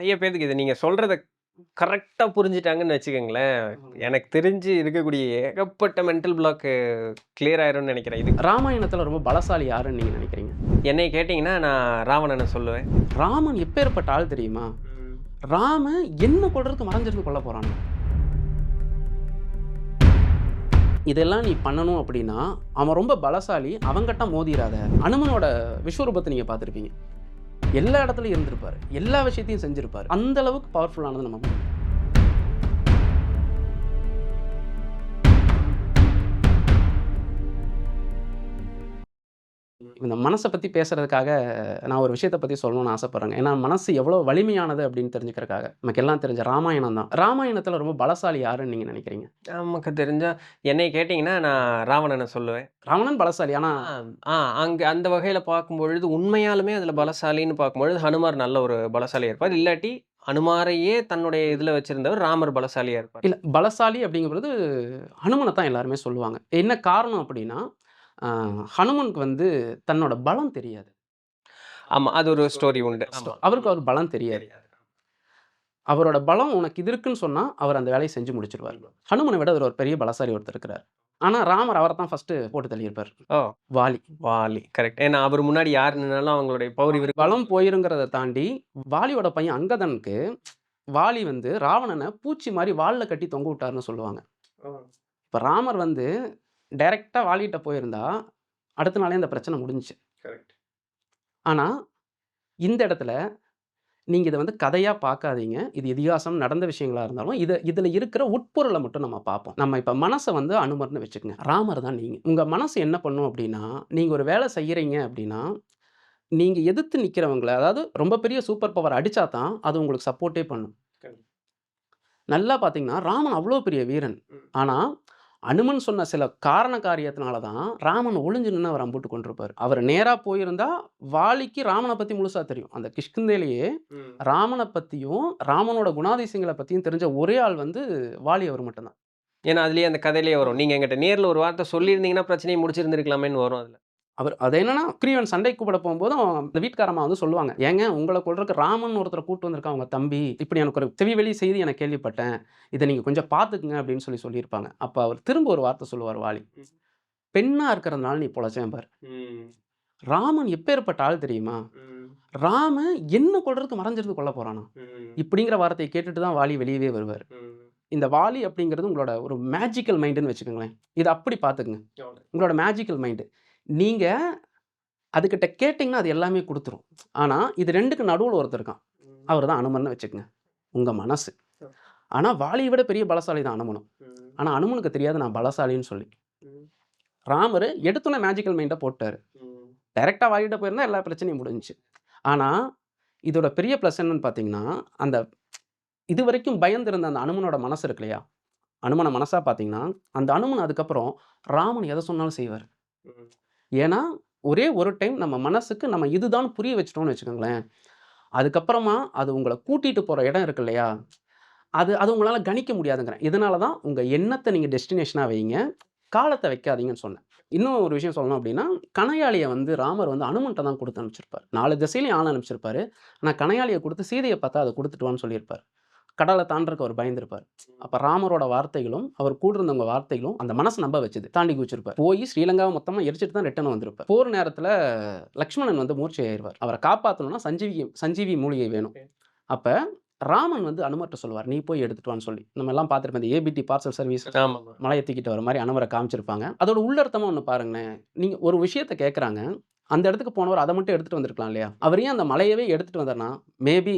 நிறைய பேத்துக்கு இது நீங்க சொல்றத கரெக்ட்டா புரிஞ்சுட்டாங்கன்னு வச்சுக்கங்களேன். எனக்கு தெரிஞ்சு இருக்கக்கூடிய ஏகப்பட்ட மென்டல் பிளாக் கிளியர் ஆயிரும்னு நெனைக்கிறேன். இது ராமாயணத்துல ரொம்ப பலசாலி யாருன்னு நீங்க நினைக்கிறீங்க? என்னைய கேட்டீங்கன்னா, நான் ராவணன சொல்லுவேன். ராமன் எப்பேர்ப்பட்ட ஆள் தெரியுமா? ம். ராமன் என்ன கொல்றதுக்கு மறைஞ்சிருந்து கொல்ல போறானாம். இதெல்லாம் நீ பண்ணணும் அப்படின்னா, அவன் ரொம்ப பலசாலி. அவன்கிட்ட மோதிராத. அனுமனோட விஸ்வரூபத்த நீங்க பார்த்திருப்பீங்க. எல்லா இடத்துலயும் இருந்திருப்பாரு. எல்லா விஷயத்தையும் செஞ்சிருப்பாரு. அந்த அளவுக்கு பவர்ஃபுல்லானது நம்ம பூமி. இந்த மனச பத்தி பேசுறதுக்காக நான் ஒரு விஷயத்த பத்தி சொல்லணும்னு ஆசைப்படுறேங்க. ஏன்னா, மனசு எவ்வளோ வலிமையானது அப்படின்னு தெரிஞ்சுக்கிறதுக்காக. நமக்கெல்லாம் தெரிஞ்ச ராமாயணம் தான். ராமாயணத்துல ரொம்ப பலசாலி யாருன்னு நீங்க நினைக்கிறீங்க? நமக்கு தெரிஞ்சா என்னைய கேட்டீங்கன்னா, நான் ராவணன சொல்லுவேன். ராவணன் பலசாலி. ஆனா, ஆ, அங்க அந்த வகையில பார்க்கும்பொழுது, உண்மையாலுமே அதுல பலசாலின்னு பார்க்கும்பொழுது, ஹனுமார் நல்ல ஒரு பலசாலியா இருப்பார். இல்லாட்டி ஹனுமாரையே தன்னுடைய இதுல வச்சிருந்தவர் ராமர் பலசாலியா இருப்பார். இல்ல பலசாலி அப்படிங்கிறது ஹனுமன தான் எல்லாருமே சொல்லுவாங்க. என்ன காரணம் அப்படின்னா, அ ஹனுமனுக்கு வந்து தன்னோட பலம் தெரியாது. ஆமா. அது ஒரு ஸ்டோரி உண்டு. ஆமா. அவருக்கு அவர் பலம் தெரியாது. அவரோட பலம் உனக்கு இது இருக்குன்னு சொன்னா, அவர் அந்த வேலைய செஞ்சு முடிச்சுருவாரு. ஹனுமன விட அதுல ஒரு பெரிய பலசாலி ஒருத்தர் இருக்கிறார். ஆனா, ராமர் அவர தான் ஃபர்ஸ்ட்டு போட்டு தள்ளியிருப்பார். ஓ! வாலி. வாலி. கரெக்ட். ஏன்னா அவரு முன்னாடி யார் நின்னாலும் அவங்களுடைய பௌரி பலம் போயிருங்கிறத தாண்டி, வாலியோட பையன் அங்கதனுக்கு, வாலி வந்து ராவணன பூச்சி மாரி வால்ல கட்டி தொங்க விட்டாருன்னு சொல்லுவாங்க. இப்ப ராமர் வந்து டைரக்ட்டா வாலிட்ட போயிருந்தா, அடுத்த நாளே அந்த பிரச்சனை முடிஞ்சுச்சு. கரெக்ட். ஆனா, இந்த இடத்துல நீங்க இத வந்து கதையா பார்க்காதீங்க. இது இதிகாசம் நடந்த விஷயங்களா இருந்தாலும், இதுல இருக்கிற உட்பொருள மட்டும் நம்ம பார்ப்போம். நம்ம இப்ப மனச வந்து அனுமர்ன்னு வச்சுக்கங்க. ராமர் தான் நீங்க. உங்க மனசு என்ன பண்ணும் அப்டின்னா, நீங்க ஒரு வேல செய்யறீங்க அப்டின்னா, நீங்க எதிர்த்து நிக்கிறவங்கள, அதாவது ரொம்ப பெரிய சூப்பர் பவர் அடிச்சா தான், அது உங்களுக்கு சப்போர்ட்டே பண்ணும். கண்டிப்பா. நல்லா பார்த்தீங்கன்னா, ராமன் அவ்ளோ பெரிய வீரன். ம். ஆனா, அனுமன் சொன்ன சில காரண காரியத்தினால தான், ராமன் ஒளிஞ்சு நின்னு அவர அம்புட்டு கொன்றுப்பாரு. அவரு நேரா போயிருந்தா, வாலிக்கு ராமன பத்தி முழுசா தெரியும். அந்த கிஷ்கிந்தையிலேயே ம். ராமன பத்தியும், ராமனோட குணாதிசயங்கள பத்தியும் தெரிஞ்ச ஒரே ஆள் வந்து வாலி அவரு மட்டும் தான். ஏன்னா அதிலேயே அந்த கதையிலேயே வரும். நீங்க என்கிட்ட நேர்ல ஒரு வார்த்தை சொல்லியிருந்தீங்கன்னா, பிரச்சனைய முடிச்சிருந்திருக்கலாமேன்னு வரும் அதுல. அது என்னன்னா, சுக்ரீவன் சண்டைக்கு கூப்பிட போம்போதும், அந்த வீட்டுக்காரம்மா வந்து சொல்லுவாங்க. "ஏங்க உங்கள கொல்றதுக்கு ராமன் ஒருத்தர கூட்டு வந்திருக்கான் உங்க தம்பி. இப்படி எனக்கு ஒரு செவிவழி செய்தி எனக்கு கேள்விப்பட்டேன். இத நீங்க கொஞ்சம் பார்த்துக்கங்க" அப்படின்னு சொல்லியிருப்பாங்க. அப்ப அவர் திரும்ப ஒரு வார்த்தை சொல்லுவாரு வாலி. ம். "பெண்ணா இருக்கிறதுனால நீ பொழச்சேன் பாரு. ம். ராமன் எப்பேர்ப்பட்ட ஆள் தெரியுமா? ம். ராமன் என்ன கொல்றதுக்கு மறைஞ்சிருந்து கொல்ல போறானாம்." ம். இப்படிங்கிற வார்த்தைய கேட்டுட்டு தான் வாலி வெளியவே வருவாரு. ம். இந்த வாலி அப்படிங்கிறது உங்களோட ஒரு மேஜிக்கல் மைண்டுன்னு வச்சுக்கோங்களேன். இத அப்படி பார்த்துக்கங்க. உங்களோட மேஜிக்கல் மைண்டு. நீங்க அதுகிட்ட கேட்டீங்கன்னா, அது எல்லாமே குடுத்துரும். ஆனா, இது 2க்கு நடுவுல ஒருத்தன் இருக்கான். ம். அவரு தான் அனுமன்னு வச்சுக்கங்க. உங்க மனசு. ஆனா, வாலிய விட பெரிய பலசாலி தான் அனுமனும். ம். ஆனா, அனுமனுக்கு தெரியாது நான் பலசாலின்னு சொல்லி. ம். ராமரு எடுத்தோனே மேஜிக்கல் மைண்ட போட்டாரு. ம். டைரக்ட்டா வாலிட்ட போயிருந்தா எல்லா பிரச்சனையும் முடிஞ்சுச்சு. ஆனா, இதோட பெரிய ப்ளஸ் என்னன்னு பார்த்தீங்கன்னா, அந்த இதுவரைக்கும் பயந்திருந்த அந்த அனுமனோட மனசு இருக்கு இல்லையா? அனுமன மனசா பார்த்தீங்கன்னா, அந்த அனுமன் அதுக்கப்புறம் ராமன் எத சொன்னாலும் செய்வாரு. ம். ஏன்னா, ஒரே ஒரு டைம் நம்ம மனசுக்கு நம்ம இதுதான் புரிய வச்சுட்டோம்னு வச்சுக்கோங்களேன். அதுக்கப்புறமா அது உங்கள கூட்டிட்டு போற இடம் இருக்கு இல்லையா? அது அது உங்களால கணிக்க முடியாதுங்கிறேன். இதனால தான் உங்க எண்ணத்த நீங்க டெஸ்டினேஷனா வையுங்க. காலத்த வைக்காதீங்கன்னு சொன்னேன். இன்னும் ஒரு விஷயம் சொல்லணும் அப்டின்னா, கணையாழிய வந்து ராமர் வந்து அனுமன்ட்ட தான் குடுத்து அனுப்பிச்சிருப்பாரு. 4 திசையிலயும் ஆள் அனுப்பிச்சிருப்பாரு. ஆனா கணையாழிய குடுத்து சீதைய பார்த்தா அத குடுத்துட்டு வான்னு சொல்லியிருப்பாரு. கடல தாண்டுறதுக்கு அவர் பயந்திருப்பாரு. அப்ப ராமரோட வார்த்தைகளும், அவர் கூட இருந்தவங்க வார்த்தைகளும் அந்த மனச நம்ப வச்சது. தாண்டி குதிச்சிருப்பாரு. போய் ஸ்ரீலங்காவ மொத்தமா எரிச்சுட்டு தான் ரிட்டர்ன் வந்திருப்பார். போர் நேரத்துல லக்ஷ்மணன் வந்து மூர்ச்சை ஆயிருவார். அவர காப்பாத்தணும்னா சஞ்சீவி மூலிகை வேணும். அப்ப ராமன் வந்து அனுமர்ட்ட சொல்லுவார். "நீ போய் எடுத்துட்டு வான்னு" சொல்லி. நம்ம எல்லாம் பார்த்திருப்போம். இந்த ஏபிடி பார்சல் சர்வீஸ் ஆமாமா. மலைய தூக்கிட்டு வர மாரி அனுமர காமிச்சிருப்பாங்க. அதோட உள்ளர்த்தமா ஒண்ணு பாருங்களேன். நீங்க ஒரு விஷயத்த கேட்கறாங்க. அந்த இடத்துக்கு போனவர் அத மட்டும் எடுத்துட்டு வந்திருக்கலாம் இல்லையா? அவர் ஏன் அந்த மலையவே எடுத்துட்டு வந்தார்னா, மேபி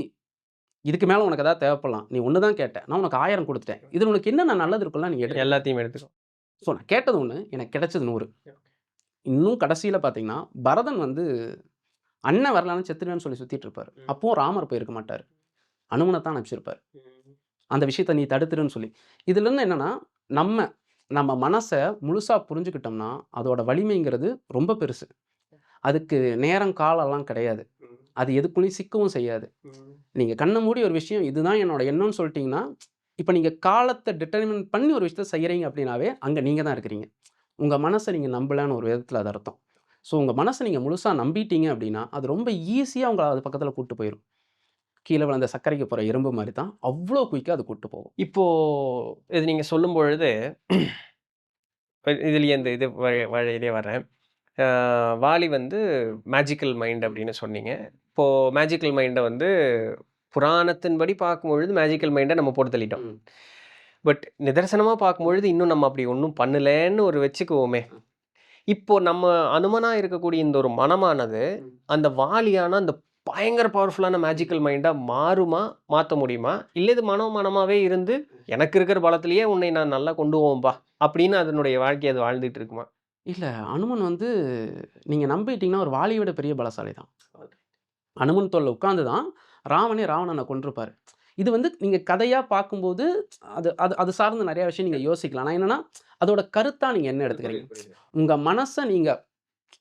இதுக்கு மேல உனக்கு ஏதாவது தேவைப்படலாம். நீ 1 தான் கேட்ட. நான் உனக்கு 1000 குடுத்துட்டேன். இதுல உனக்கு என்னென்ன நல்லது இருக்குல்ல நீ எடு. எல்லாத்தையும் எடுத்துக்கோ. நான் கேட்டது 1, எனக்கு கிடைச்சது 100. இன்னும் கடைசியில பார்த்தீங்கன்னா, பரதன் வந்து அண்ணன் வரலன்னா செத்துருவேன்னு சொல்லி சுத்திட்டு இருப்பாரு. ம். அப்பவும் ராமர் போயிருக்க மாட்டாரு. அனுமன தான் அனுப்பிச்சிருப்பாரு. ம். அந்த விஷயத்த நீ தடுத்துருன்னு சொல்லி. இதிலருந்து என்னன்னா, நம்ம நம்ம மனச முழுசா புரிஞ்சுக்கிட்டோம்னா, அதோட வலிமைங்கிறது ரொம்ப பெருசு. அதுக்கு நேரம், காலம்லாம் கிடையாது. ம். அது எதுக்குள்ளயும் சிக்கவும் செய்யாது. ம். நீங்க கண்ண மூடி ஒரு விஷயம் இதுதான் என்னோட எண்ணம்னு சொல்ட்டீங்கன்னா, இப்ப நீங்க காலத்த டிட்டர்மின் பண்ணி ஒரு விஷயத்த செய்றீங்க அப்படின்னாவே, அங்க நீங்க தான் இருக்கிறீங்க. உங்க மனச நீங்க நம்பலன்னு ஒரு விதத்துல அது அர்த்தம். ஸோ உங்க மனச நீங்க முழுசா நம்பிட்டீங்க அப்படின்னா, அது ரொம்ப ஈஸியா உங்கள அது பக்கத்துல கூட்டு போயிரும். கீழ விழுந்த சர்க்கரைக்கு போற எறும்பு மாரி தான். அவ்ளோ குயிக்கா அது கூட்டு போகும். இப்போ இது நீங்க சொல்லும்பொழுது, இதுலயே இந்த இது வழியிலே வரேன். அ வாலி வந்து மேஜிக்கல் மைண்ட் அப்படின்னு சொன்னீங்க. இப்போ மேஜிக்கல் மைண்ட வந்து புராணத்தின்படி பார்க்கும்பொழுது மேஜிக்கல் மைண்ட நம்ம போட்டு தள்ளிட்டோம். ம். பட் நிதர்சனமா பார்க்கும்பொழுது இன்னும் நம்ம அப்படி ஒண்ணும் பண்ணலன்னு ஒரு வச்சுக்குவோமே. இப்போ நம்ம அனுமனா இருக்கக்கூடிய இந்த ஒரு மனமானது, ம். அந்த வாலியான அந்த பயங்கர பவர்ஃபுல்லான மேஜிக்கல் மைண்டா மாறுமா? மாத்த முடியுமா? இல்ல இது மனமாவே இருந்து, எனக்கு இருக்கிற பலத்திலேயே உன்னை நான் நல்லா கொண்டு போவேன்பா! அப்படின்னு அதனுடைய வாழ்க்கைய அது வாழ்ந்துட்டு இருக்குமா? இல்ல அனுமன் வந்து நீங்க நம்பிட்டீங்கன்னா, ஒரு வாலிய விட பெரிய பலசாலி தான். அனுமன் தோள்ல உட்கார்ந்து தான் ராமனே ராவணன கொன்றுப்பாரு. இது வந்து நீங்க கதையா பார்க்கும்போது, அது அது அது சார்ந்த நெறைய விஷயம் நீங்க யோசிக்கலாம். நான் என்னன்னா, அதோட கருத்தா நீங்க என்ன எடுத்துக்கிறீங்க? புரியுது, புரியுது. உங்க மனச நீங்க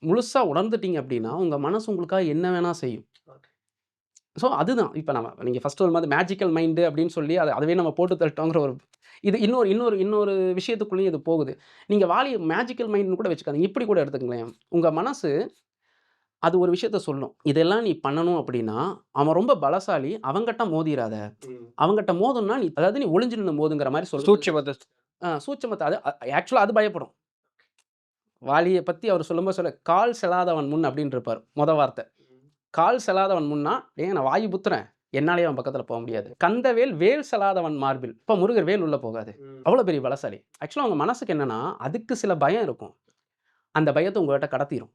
முழுசா உணர்ந்துட்டீங்க அப்டின்னா, உங்க மனசு உங்களுக்காக என்ன வேணா செய்யும். ஸோ அதுதான். இப்ப நீங்க ஃபர்ஸ்ட் ஒரு மாரி மேஜிக்கல் மைண்ட் அப்டின்னு சொல்லி அதவே நம்ம போட்டு தள்ளிட்டோங்கிற ஒரு இது இன்னொரு இன்னொரு இன்னொரு விஷயத்துக்குள்ளேயும் இது போகுது. நீங்க வாலிய மேஜிக்கல் மைண்ட்ன்னு கூட வச்சுக்காதீங்க. இப்டி கூட எடுத்துக்கங்களேன். உங்க மனசு அது ஒரு விஷயத்த சொல்லும். இதெல்லாம் நீ பண்ணணும் அப்டின்னா, அவன் ரொம்ப பலசாலி. அவன்கிட்ட மோதிராத. அவன்கிட்ட மோதணும்னா நீ ஒளிஞ்சு நின்னு மோதுங்கிற மாரி சொல்லும். சூட்சுமத்த சூட்சுமத்த அது ஆக்சுவலா அது பயப்படும். வாலிய பத்தி அவர் சொல்லும்போது "கால் செல்லாதவன் முன்" அப்டின்னு இருப்பாரு. வார்த்தை. "கால் செல்லாதவன் முன்னா, டேய் நான் வாயு புத்துறேன். என்னாலயே அவன் பக்கத்துல போ முடியாது. கந்தவேல் வேல் செல்லாதவன் மார்பில்." இப்ப முருகர் வேல் உள்ள போகாது. அவ்வளோ பெரிய பலசாலி. ஆக்சுவலா உங்க மனசுக்கு என்னன்னா, அதுக்கு சில பயம் இருக்கும். அந்த பயத்த உங்ககிட்ட கடத்திரும்.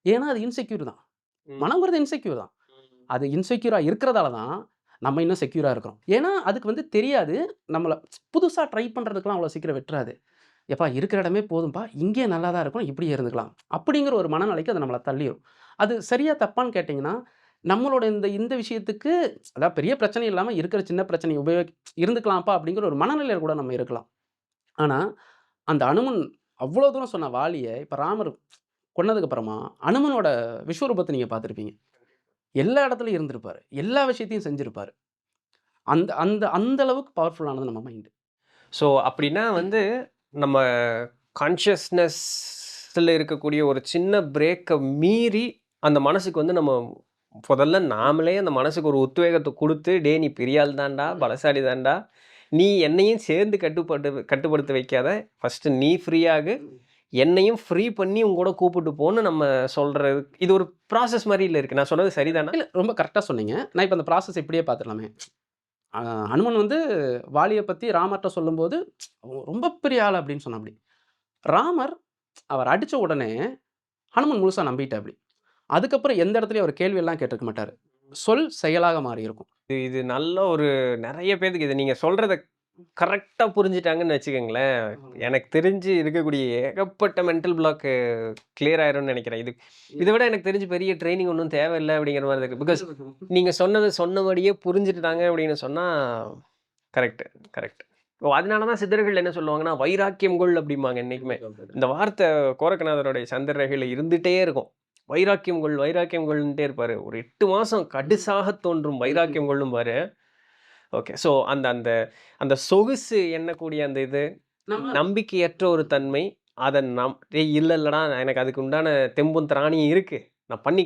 ஏன்னா அது இன்செக்யூர் தான். மனம்ங்கிறது இன்செக்யூர் தான். அது இன்செக்யூரா இருக்கிறதால தான், நம்ம இன்னும் செக்யூரா இருக்கிறோம். ஏன்னா, அதுக்கு வந்து தெரியாது. நம்மள புதுசா ட்ரை பண்றதுக்குலாம் அவ்வளோ சீக்கிரம் விட்டுறாது. "எப்பா இருக்கிற இடமே போதும்பா. இங்கேயே நல்லா தான் இருக்கும். இப்படியே இருந்துக்கலாம்." அப்படிங்கிற ஒரு மனநிலைக்கு அது நம்மள தள்ளிரும். அது சரியா, தப்பான்னு கேட்டீங்கன்னா, நம்மளோட இந்த இந்த விஷயத்துக்கு அதாவது பெரிய பிரச்சனை இல்லாம இருக்கிற சின்ன பிரச்சனைய இருந்துக்கலாம்ப்பா அப்படிங்கிற ஒரு மனநிலையில கூட நம்ம இருக்கலாம். ஆனா, அந்த அனுமன் அவ்வளோ தூரம் சொன்ன வாலிய, இப்ப ராமர் கொன்னதுக்கு அப்புறமா, அனுமனோட விஸ்வரூபத்த நீங்க பார்த்திருப்பீங்க. எல்லா இடத்துலயும் இருந்திருப்பாரு. எல்லா விஷயத்தையும் செஞ்சிருப்பாரு. அந்த அந்த அந்த அளவுக்கு பவர்ஃபுல்லானது நம்ம மைண்ட். ஸோ அப்படின்னா வந்து, நம்ம கான்ஷியஸ்னஸ்ல இருக்கக்கூடிய ஒரு சின்ன பிரேக்க மீறி, அந்த மனசுக்கு வந்து நம்ம முதல்ல நாமளே அந்த மனசுக்கு ஒரு உத்வேகத்த குடுத்து, "டேய் நீ பெரிய ஆள் தான்டா, பலசாலி தான்டா. நீ என்னையும் சேர்ந்து கட்டுப்படுத்த வைக்காத. ஃபர்ஸ்ட்டு நீ ஃப்ரீ ஆகு. என்னையும் ஃப்ரீ பண்ணி உன் கூட கூப்பிட்டு போன்னு" நம்ம சொல்றது. இது ஒரு ப்ராசஸ் மாரில இருக்கு. நான் சொன்னது சரிதானா? இல்ல ரொம்ப கரெக்ட்டா சொன்னீங்க. நான் இப்ப அந்த ப்ராசஸ் இப்படியே பார்த்துடலாமே. அ அனுமன் வந்து வாலிய பத்தி ராமர்ட்ட சொல்லும்போது, "ரொம்ப பெரிய ஆளு" அப்படின்னு சொன்னாப்படி. ராமர் அவர் அடிச்ச உடனே ஹனுமன் முழுசா நம்பிட்டாப்படி. அதுக்கப்புறம் எந்த இடத்துலயும் அவர் கேள்வி எல்லாம் கேட்டிருக்க மாட்டாரு. சொல் செயலாக மாறியிருக்கும். இது நல்ல ஒரு நெறைய பேத்துக்கு இத நீங்க சொல்றத கரெக்ட்டா புரிஞ்சுட்டாங்கன்னு வச்சுக்கங்களேன். எனக்கு தெரிஞ்சு இருக்கக்கூடிய ஏகப்பட்ட மென்டல் பிளாக் கிளியர் ஆயிரும்னு நெனைக்கிறேன். இத விட எனக்கு தெரிஞ்சு பெரிய ட்ரெய்னிங் ஒண்ணும் தேவையில்ல அப்படிங்கிற மாரி இருக்கு. பிகாஸ் நீங்க சொன்னது சொன்னபடியே புரிஞ்சுட்டுட்டாங்க அப்படின்னு சொன்னா கரெக்ட், கரெக்ட். ஓ! அதனால தான் சித்தர்கள் என்ன சொல்லுவாங்கன்னா, வைராக்கியம் கொள் அப்படிம்பாங்க என்னைக்குமே. இந்த வார்த்தை கோரக்கநாதருடைய சந்திரரேகையில இருந்துட்டே இருக்கும். வைராக்கியம் கொள்ன்ட்டே இருப்பாரு. ஒரு 8 மாசம் கடுசாக தோன்றும் வைராக்கியம் கொள்ளும்பாரு. ஓகே. ஸோ அந்த அந்த அந்த சொகுசு எண்ணக்கூடிய அந்த இது, நம்ம நம்பிக்கையற்ற ஒரு தன்மை, அத "டேய் இல்ல இல்லடா எனக்கு அதுக்கு உண்டான தெம்பும் திராணியும் இருக்கு. நான் பண்ணி